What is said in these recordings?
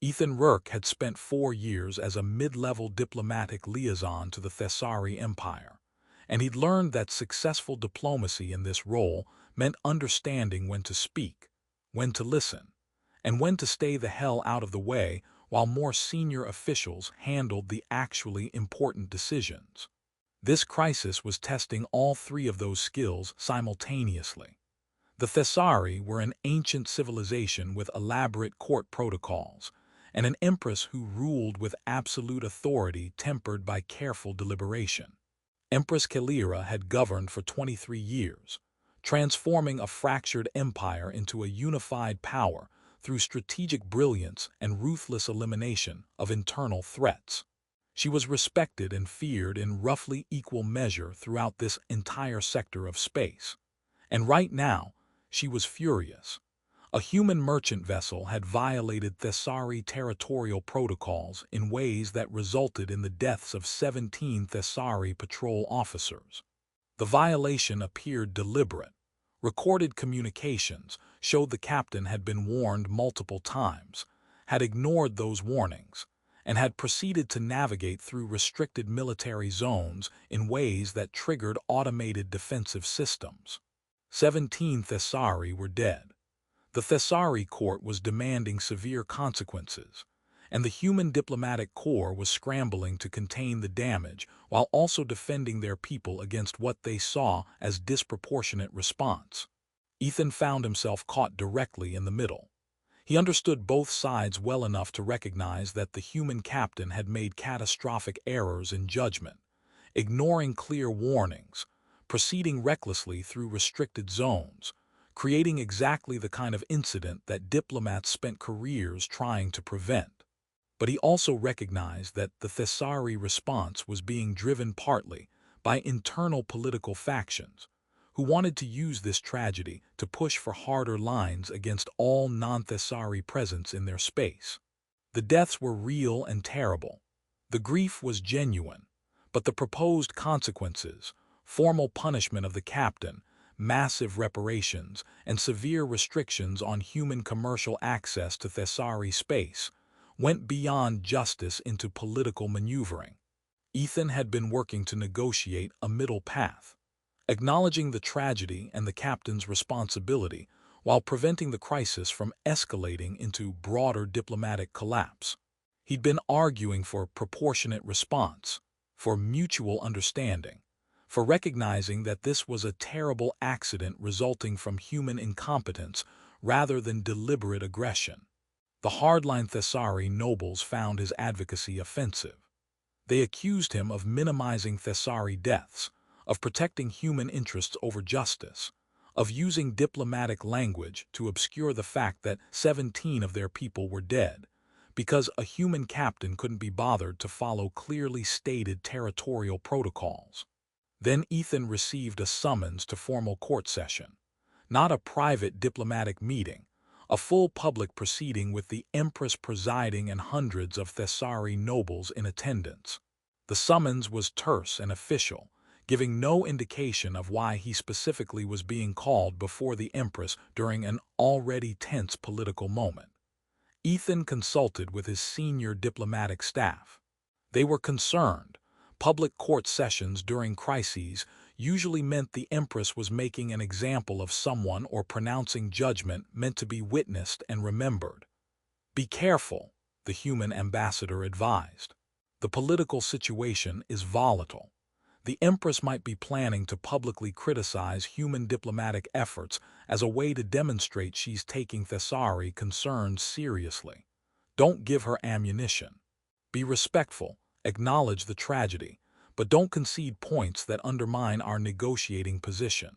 Ethan Rourke had spent 4 years as a mid-level diplomatic liaison to the Thessari Empire, and he'd learned that successful diplomacy in this role meant understanding when to speak, when to listen, and when to stay the hell out of the way while more senior officials handled the actually important decisions. This crisis was testing all three of those skills simultaneously. The Thessari were an ancient civilization with elaborate court protocols, and an empress who ruled with absolute authority tempered by careful deliberation. Empress Kaelira had governed for 23 years, transforming a fractured empire into a unified power through strategic brilliance and ruthless elimination of internal threats. She was respected and feared in roughly equal measure throughout this entire sector of space. And right now, she was furious. A human merchant vessel had violated Thessari territorial protocols in ways that resulted in the deaths of 17 Thessari patrol officers. The violation appeared deliberate. Recorded communications showed the captain had been warned multiple times, had ignored those warnings, and had proceeded to navigate through restricted military zones in ways that triggered automated defensive systems. 17 Thessari were dead. The Thessari court was demanding severe consequences, and the human diplomatic corps was scrambling to contain the damage while also defending their people against what they saw as disproportionate response. Ethan found himself caught directly in the middle. He understood both sides well enough to recognize that the human captain had made catastrophic errors in judgment, ignoring clear warnings, proceeding recklessly through restricted zones, creating exactly the kind of incident that diplomats spent careers trying to prevent. But he also recognized that the Thessari response was being driven partly by internal political factions, who wanted to use this tragedy to push for harder lines against all non-Thessari presence in their space. The deaths were real and terrible. The grief was genuine, but the proposed consequences, formal punishment of the captain, massive reparations, and severe restrictions on human commercial access to Thessari space, went beyond justice into political maneuvering. Ethan had been working to negotiate a middle path, acknowledging the tragedy and the captain's responsibility while preventing the crisis from escalating into broader diplomatic collapse. He'd been arguing for proportionate response, for mutual understanding, for recognizing that this was a terrible accident resulting from human incompetence rather than deliberate aggression. The hardline Thessari nobles found his advocacy offensive. They accused him of minimizing Thessari deaths, of protecting human interests over justice, of using diplomatic language to obscure the fact that 17 of their people were dead, because a human captain couldn't be bothered to follow clearly stated territorial protocols. Then Ethan received a summons to formal court session, not a private diplomatic meeting, a full public proceeding with the Empress presiding and hundreds of Thessari nobles in attendance. The summons was terse and official, giving no indication of why he specifically was being called before the Empress during an already tense political moment. Ethan consulted with his senior diplomatic staff. They were concerned. Public court sessions during crises usually meant the Empress was making an example of someone or pronouncing judgment meant to be witnessed and remembered. Be careful, the human ambassador advised. The political situation is volatile. The Empress might be planning to publicly criticize human diplomatic efforts as a way to demonstrate she's taking Thessari concerns seriously. Don't give her ammunition. Be respectful, acknowledge the tragedy, but don't concede points that undermine our negotiating position.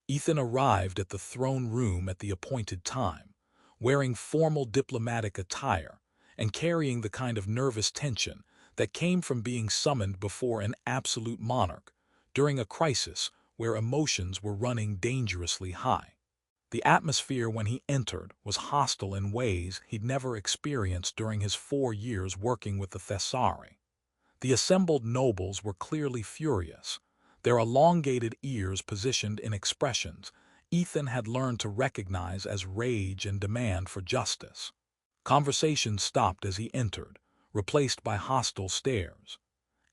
Ethan arrived at the throne room at the appointed time, wearing formal diplomatic attire and carrying the kind of nervous tension that came from being summoned before an absolute monarch during a crisis where emotions were running dangerously high. The atmosphere when he entered was hostile in ways he'd never experienced during his 4 years working with the Thessari. The assembled nobles were clearly furious, their elongated ears positioned in expressions Ethan had learned to recognize as rage and demand for justice. Conversation stopped as he entered, replaced by hostile stares.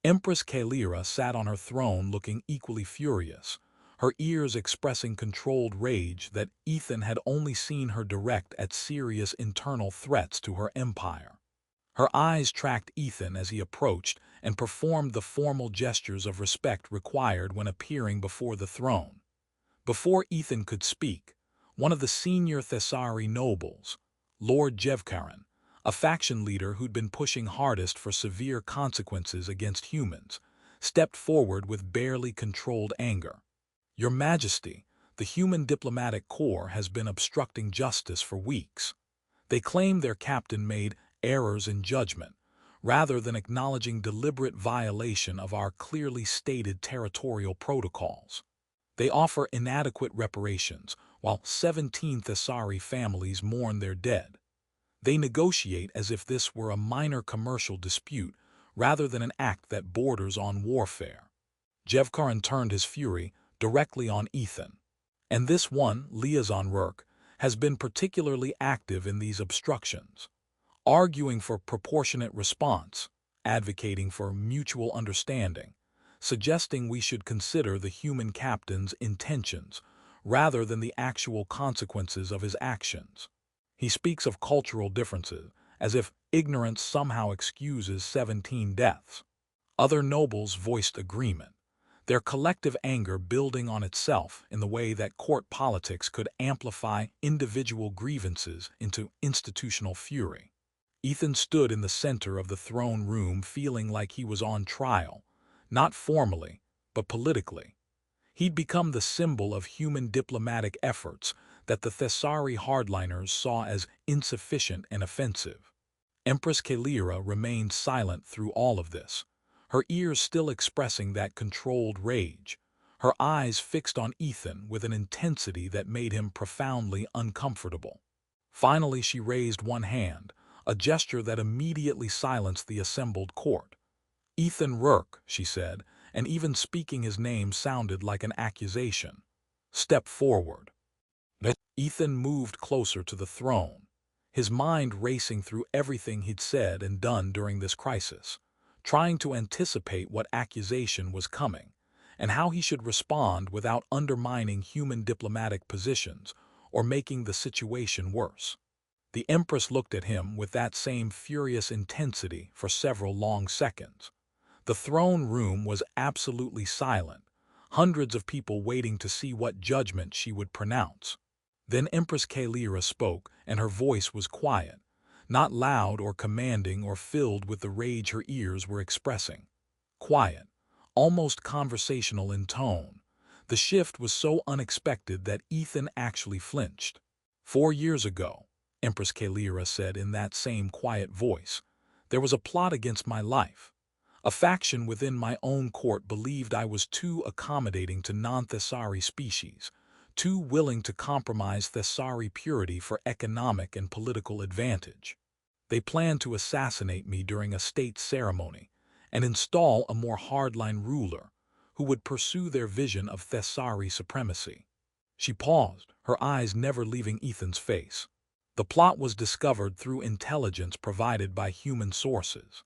Empress Kaelira sat on her throne looking equally furious, her ears expressing controlled rage that Ethan had only seen her direct at serious internal threats to her empire. Her eyes tracked Ethan as he approached and performed the formal gestures of respect required when appearing before the throne. Before Ethan could speak, one of the senior Thessari nobles, Lord Jevkaran, a faction leader who'd been pushing hardest for severe consequences against humans, stepped forward with barely controlled anger. "Your Majesty, the human diplomatic corps has been obstructing justice for weeks. They claim their captain made errors in judgment, rather than acknowledging deliberate violation of our clearly stated territorial protocols. They offer inadequate reparations, while 17 Thessari families mourn their dead. They negotiate as if this were a minor commercial dispute, rather than an act that borders on warfare." Jevkaran turned his fury directly on Ethan. "And this one, Ethan Rourke, has been particularly active in these obstructions, arguing for proportionate response, advocating for mutual understanding, suggesting we should consider the human captain's intentions rather than the actual consequences of his actions. He speaks of cultural differences, as if ignorance somehow excuses 17 deaths." Other nobles voiced agreement, their collective anger building on itself in the way that court politics could amplify individual grievances into institutional fury. Ethan stood in the center of the throne room feeling like he was on trial, not formally, but politically. He'd become the symbol of human diplomatic efforts that the Thessari hardliners saw as insufficient and offensive. Empress Kaelira remained silent through all of this, her ears still expressing that controlled rage, her eyes fixed on Ethan with an intensity that made him profoundly uncomfortable. Finally, she raised one hand, a gesture that immediately silenced the assembled court. "Ethan Rourke," she said, and even speaking his name sounded like an accusation. "Step forward." Ethan moved closer to the throne, his mind racing through everything he'd said and done during this crisis, trying to anticipate what accusation was coming, and how he should respond without undermining human diplomatic positions or making the situation worse. The Empress looked at him with that same furious intensity for several long seconds. The throne room was absolutely silent, hundreds of people waiting to see what judgment she would pronounce. Then Empress Kaelira spoke, and her voice was quiet, not loud or commanding or filled with the rage her ears were expressing. Quiet, almost conversational in tone. The shift was so unexpected that Ethan actually flinched. "4 years ago," Empress Kaelira said in that same quiet voice, "there was a plot against my life. A faction within my own court believed I was too accommodating to non-Thessari species, too willing to compromise Thessari purity for economic and political advantage. They planned to assassinate me during a state ceremony and install a more hardline ruler who would pursue their vision of Thessari supremacy." She paused, her eyes never leaving Ethan's face. "The plot was discovered through intelligence provided by human sources.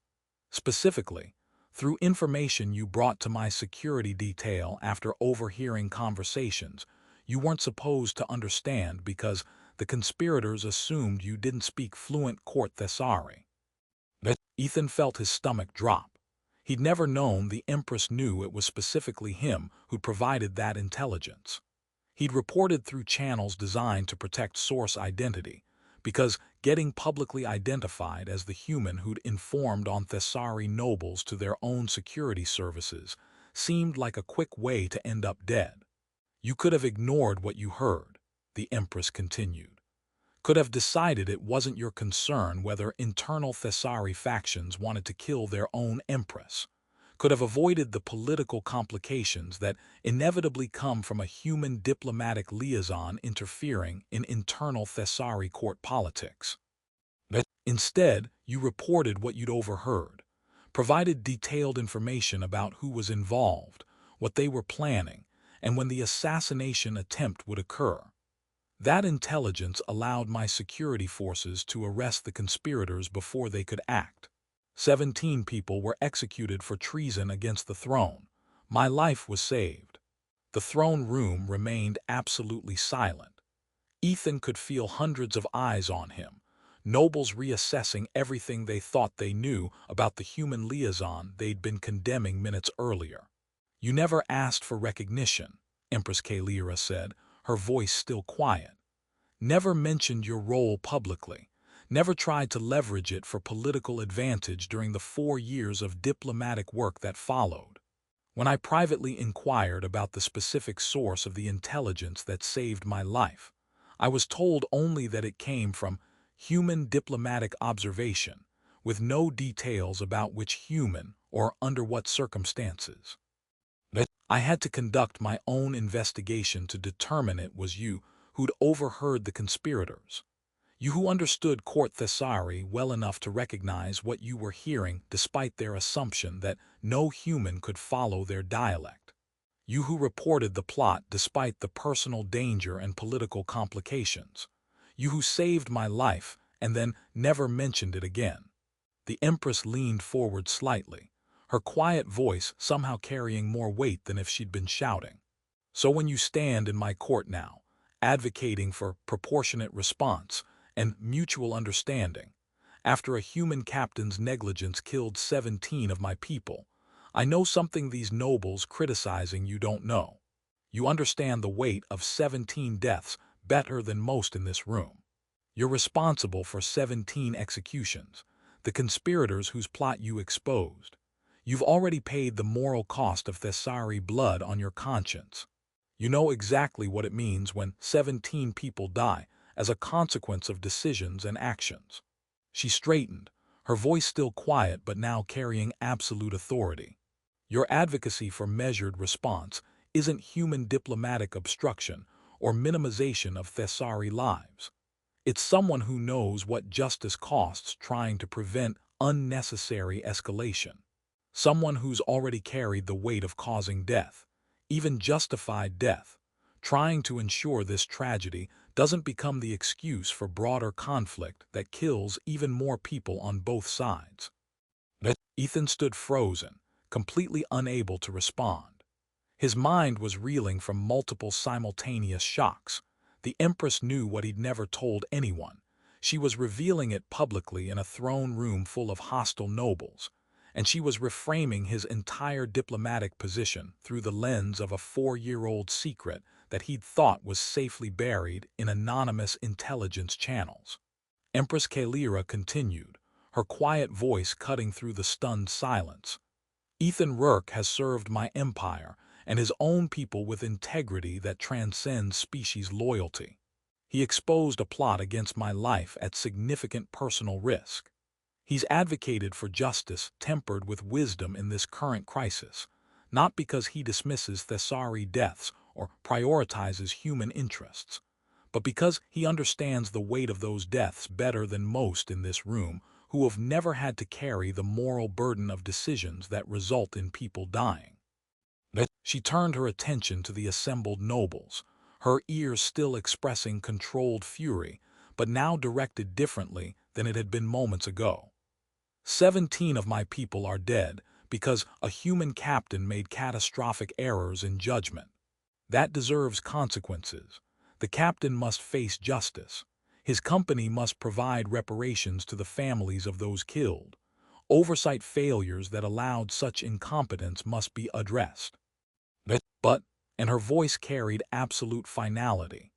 Specifically, through information you brought to my security detail after overhearing conversations you weren't supposed to understand because the conspirators assumed you didn't speak fluent court Thessari." Ethan felt his stomach drop. He'd never known the Empress knew it was specifically him who provided that intelligence. He'd reported through channels designed to protect source identity, because getting publicly identified as the human who'd informed on Thessari nobles to their own security services seemed like a quick way to end up dead. "You could have ignored what you heard," the Empress continued. "Could have decided it wasn't your concern whether internal Thessari factions wanted to kill their own Empress. Could have avoided the political complications that inevitably come from a human diplomatic liaison interfering in internal Thessari court politics. But instead, you reported what you'd overheard, provided detailed information about who was involved, what they were planning, and when the assassination attempt would occur. That intelligence allowed my security forces to arrest the conspirators before they could act. 17 people were executed for treason against the throne. My life was saved. The throne room remained absolutely silent. Ethan could feel hundreds of eyes on him, nobles reassessing everything they thought they knew about the human liaison they'd been condemning minutes earlier. "You never asked for recognition," Empress Kaelira said, her voice still quiet. "Never mentioned your role publicly. Never tried to leverage it for political advantage during the 4 years of diplomatic work that followed. When I privately inquired about the specific source of the intelligence that saved my life, I was told only that it came from human diplomatic observation, with no details about which human or under what circumstances. I had to conduct my own investigation to determine it was you who'd overheard the conspirators. You who understood court Thessari well enough to recognize what you were hearing despite their assumption that no human could follow their dialect. You who reported the plot despite the personal danger and political complications. You who saved my life and then never mentioned it again." The Empress leaned forward slightly, her quiet voice somehow carrying more weight than if she'd been shouting. "So when you stand in my court now, advocating for proportionate response and mutual understanding, after a human captain's negligence killed 17 of my people, I know something these nobles criticizing you don't know. You understand the weight of 17 deaths better than most in this room. You're responsible for 17 executions, the conspirators whose plot you exposed. You've already paid the moral cost of Thessari blood on your conscience. You know exactly what it means when 17 people die as a consequence of decisions and actions." She straightened, her voice still quiet but now carrying absolute authority. "Your advocacy for measured response isn't human diplomatic obstruction or minimization of Thessari lives. It's someone who knows what justice costs trying to prevent unnecessary escalation. Someone who's already carried the weight of causing death, even justified death, trying to ensure this tragedy doesn't become the excuse for broader conflict that kills even more people on both sides." Ethan stood frozen, completely unable to respond. His mind was reeling from multiple simultaneous shocks. The Empress knew what he'd never told anyone. She was revealing it publicly in a throne room full of hostile nobles, and she was reframing his entire diplomatic position through the lens of a 4-year-old secret that he'd thought was safely buried in anonymous intelligence channels. Empress Kaelira continued, her quiet voice cutting through the stunned silence. "Ethan Rourke has served my empire and his own people with integrity that transcends species loyalty. He exposed a plot against my life at significant personal risk. He's advocated for justice tempered with wisdom in this current crisis, not because he dismisses Thessari deaths or prioritizes human interests, but because he understands the weight of those deaths better than most in this room who have never had to carry the moral burden of decisions that result in people dying." She turned her attention to the assembled nobles, her ears still expressing controlled fury, but now directed differently than it had been moments ago. 17 of my people are dead because a human captain made catastrophic errors in judgment. That deserves consequences. The captain must face justice. His company must provide reparations to the families of those killed. Oversight failures that allowed such incompetence must be addressed. But, and her voice carried absolute finality,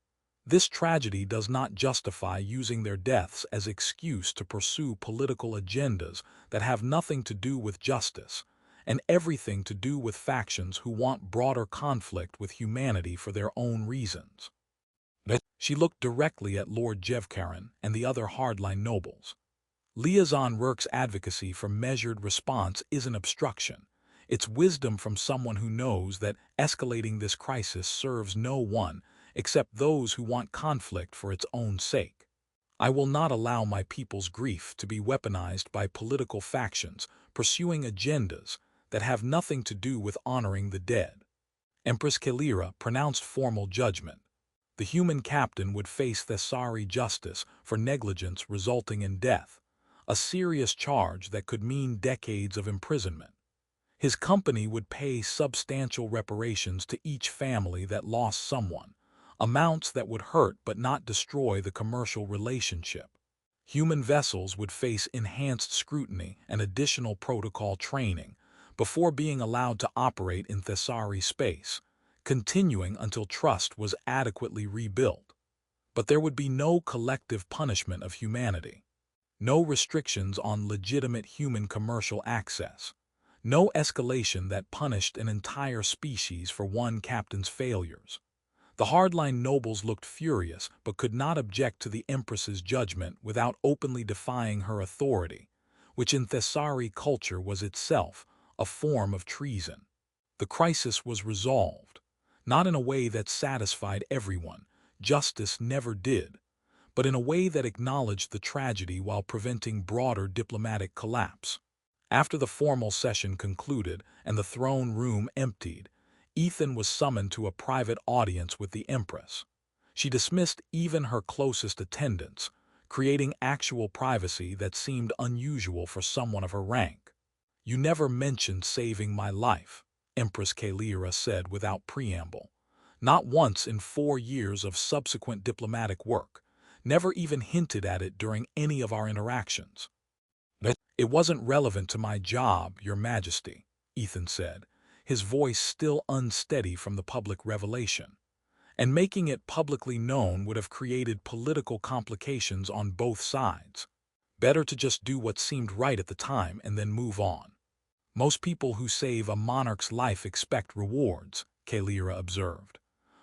this tragedy does not justify using their deaths as excuse to pursue political agendas that have nothing to do with justice, and everything to do with factions who want broader conflict with humanity for their own reasons." She looked directly at Lord Jevkarin and the other hardline nobles. "Liaison Rourke's advocacy for measured response isn't obstruction. It's wisdom from someone who knows that escalating this crisis serves no one except those who want conflict for its own sake. I will not allow my people's grief to be weaponized by political factions pursuing agendas that have nothing to do with honoring the dead." Empress Kaelira pronounced formal judgment. The human captain would face Thessari justice for negligence resulting in death, a serious charge that could mean decades of imprisonment. His company would pay substantial reparations to each family that lost someone, amounts that would hurt but not destroy the commercial relationship. Human vessels would face enhanced scrutiny and additional protocol training before being allowed to operate in Thessari space, continuing until trust was adequately rebuilt. But there would be no collective punishment of humanity, no restrictions on legitimate human commercial access, no escalation that punished an entire species for one captain's failures. The hardline nobles looked furious but could not object to the Empress's judgment without openly defying her authority, which in Thessari culture was itself a form of treason. The crisis was resolved, not in a way that satisfied everyone, justice never did, but in a way that acknowledged the tragedy while preventing broader diplomatic collapse. After the formal session concluded and the throne room emptied, Ethan was summoned to a private audience with the Empress. She dismissed even her closest attendants, creating actual privacy that seemed unusual for someone of her rank. "You never mentioned saving my life," Empress Kaelira said without preamble. "Not once in 4 years of subsequent diplomatic work, never even hinted at it during any of our interactions." "It wasn't relevant to my job, Your Majesty," Ethan said, his voice still unsteady from the public revelation. "And making it publicly known would have created political complications on both sides. Better to just do what seemed right at the time and then move on." "Most people who save a monarch's life expect rewards," Kaelira observed.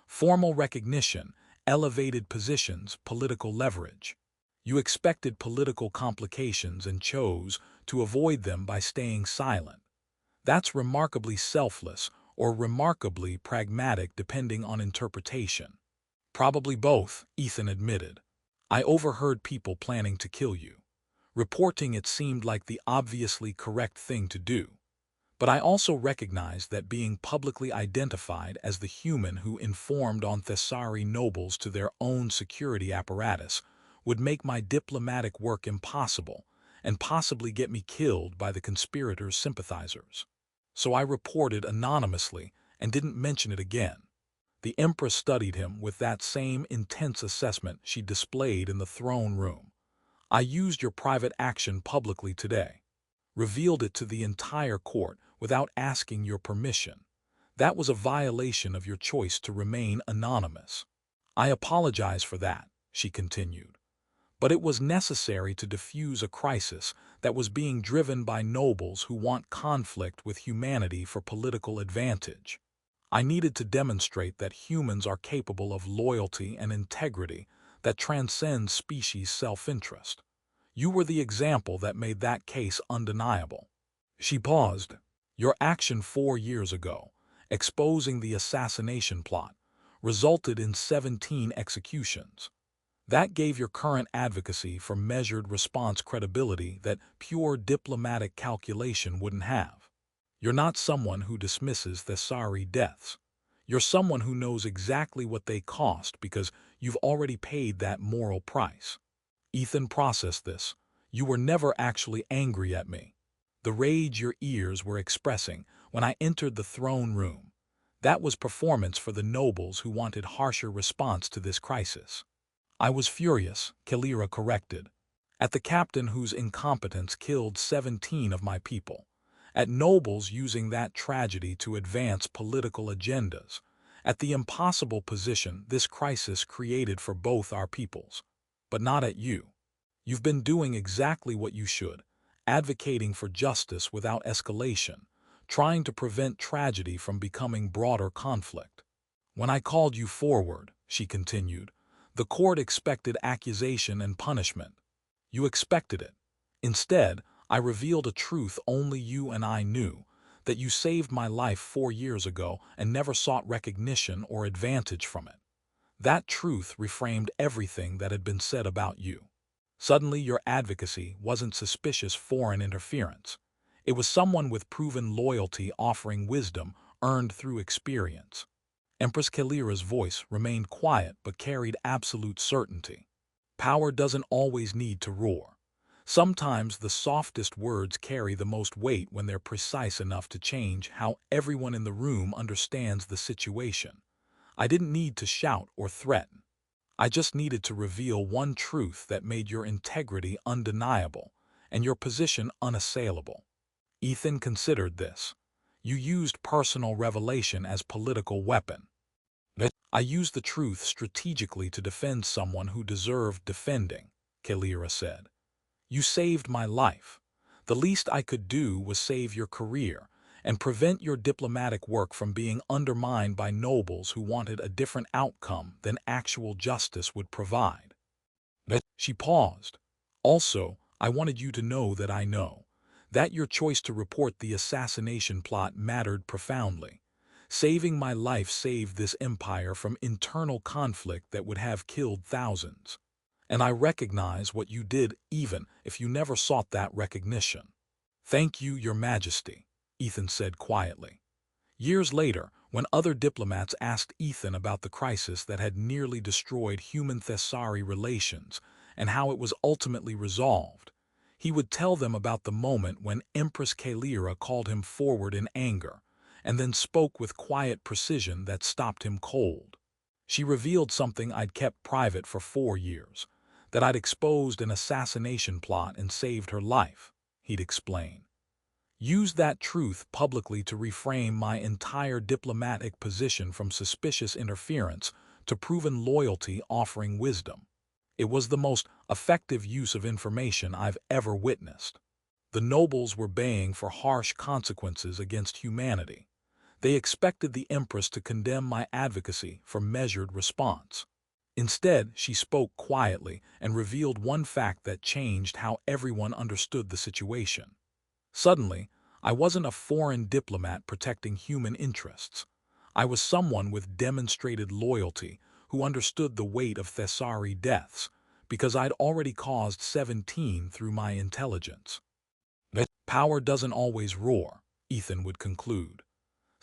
"Formal recognition, elevated positions, political leverage. You expected political complications and chose to avoid them by staying silent. That's remarkably selfless or remarkably pragmatic depending on interpretation." "Probably both," Ethan admitted. "I overheard people planning to kill you. Reporting it seemed like the obviously correct thing to do. But I also recognized that being publicly identified as the human who informed on Thessari nobles to their own security apparatus would make my diplomatic work impossible and possibly get me killed by the conspirators' sympathizers. So I reported anonymously and didn't mention it again." The Empress studied him with that same intense assessment she displayed in the throne room. "I used your private action publicly today. Revealed it to the entire court without asking your permission. That was a violation of your choice to remain anonymous. I apologize for that," she continued. "But it was necessary to diffuse a crisis that was being driven by nobles who want conflict with humanity for political advantage. I needed to demonstrate that humans are capable of loyalty and integrity that transcends species self-interest. You were the example that made that case undeniable." She paused. "Your action 4 years ago, exposing the assassination plot, resulted in 17 executions. That gave your current advocacy for measured response credibility that pure diplomatic calculation wouldn't have. You're not someone who dismisses Thessari deaths. You're someone who knows exactly what they cost because you've already paid that moral price." Ethan processed this. "You were never actually angry at me. The rage your ears were expressing when I entered the throne room, that was performance for the nobles who wanted harsher response to this crisis." "I was furious," Kaelira corrected, "at the captain whose incompetence killed 17 of my people, at nobles using that tragedy to advance political agendas, at the impossible position this crisis created for both our peoples, but not at you. You've been doing exactly what you should, advocating for justice without escalation, trying to prevent tragedy from becoming broader conflict. When I called you forward," she continued, "the court expected accusation and punishment. You expected it. Instead, I revealed a truth only you and I knew, that you saved my life 4 years ago and never sought recognition or advantage from it. That truth reframed everything that had been said about you. Suddenly your advocacy wasn't suspicious foreign interference. It was someone with proven loyalty offering wisdom earned through experience. Empress Kaelira's voice remained quiet but carried absolute certainty. Power doesn't always need to roar. Sometimes the softest words carry the most weight when they're precise enough to change how everyone in the room understands the situation. I didn't need to shout or threaten. I just needed to reveal one truth that made your integrity undeniable and your position unassailable. Ethan considered this. You used personal revelation as political weapon. I used the truth strategically to defend someone who deserved defending, Kaelira said. You saved my life. The least I could do was save your career and prevent your diplomatic work from being undermined by nobles who wanted a different outcome than actual justice would provide. She paused. Also, I wanted you to know that I know that your choice to report the assassination plot mattered profoundly. Saving my life saved this empire from internal conflict that would have killed thousands. And I recognize what you did even if you never sought that recognition. Thank you, Your Majesty, Ethan said quietly. Years later, when other diplomats asked Ethan about the crisis that had nearly destroyed human-Thessari relations and how it was ultimately resolved, he would tell them about the moment when Empress Kaelira called him forward in anger, and then spoke with quiet precision that stopped him cold. She revealed something I'd kept private for 4 years, that I'd exposed an assassination plot and saved her life, he'd explain. Used that truth publicly to reframe my entire diplomatic position from suspicious interference to proven loyalty offering wisdom. It was the most effective use of information I've ever witnessed. The nobles were baying for harsh consequences against humanity. They expected the Empress to condemn my advocacy for measured response. Instead, she spoke quietly and revealed one fact that changed how everyone understood the situation. Suddenly, I wasn't a foreign diplomat protecting human interests. I was someone with demonstrated loyalty who understood the weight of Thessari deaths because I'd already caused 17 through my intelligence. Power doesn't always roar, Ethan would conclude.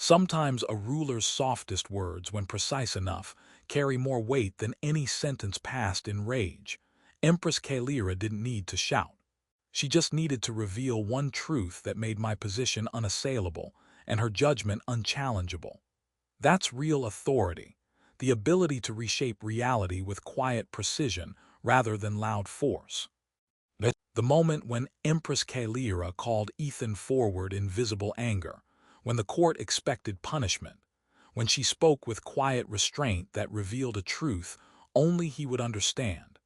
Sometimes a ruler's softest words, when precise enough, carry more weight than any sentence passed in rage. Empress Kaelira didn't need to shout. She just needed to reveal one truth that made my position unassailable and her judgment unchallengeable. That's real authority, the ability to reshape reality with quiet precision rather than loud force. The moment when Empress Kaelira called Ethan forward in visible anger, when the court expected punishment, when she spoke with quiet restraint that revealed a truth only he would understand.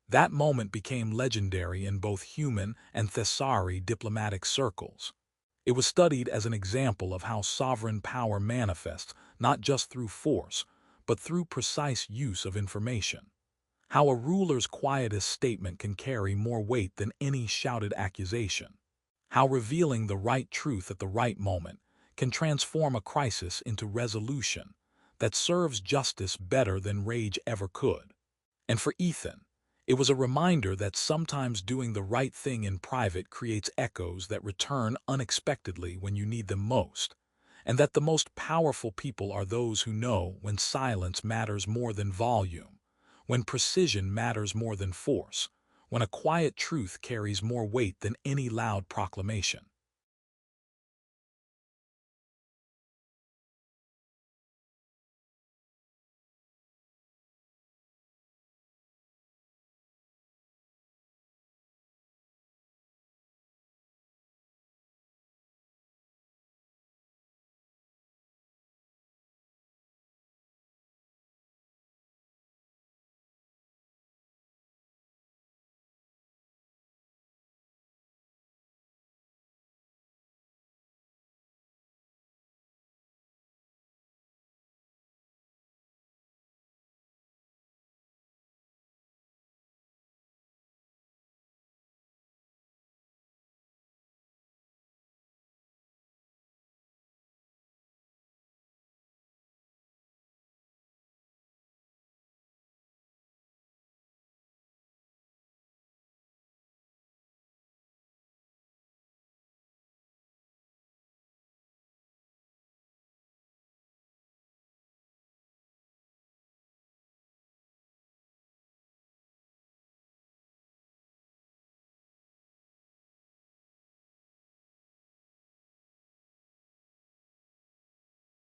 That moment became legendary in both human and Thessari diplomatic circles. It was studied as an example of how sovereign power manifests not just through force, but through precise use of information. How a ruler's quietest statement can carry more weight than any shouted accusation. How revealing the right truth at the right moment can transform a crisis into resolution that serves justice better than rage ever could. And for Ethan, it was a reminder that sometimes doing the right thing in private creates echoes that return unexpectedly when you need them most, and that the most powerful people are those who know when silence matters more than volume, when precision matters more than force, when a quiet truth carries more weight than any loud proclamation.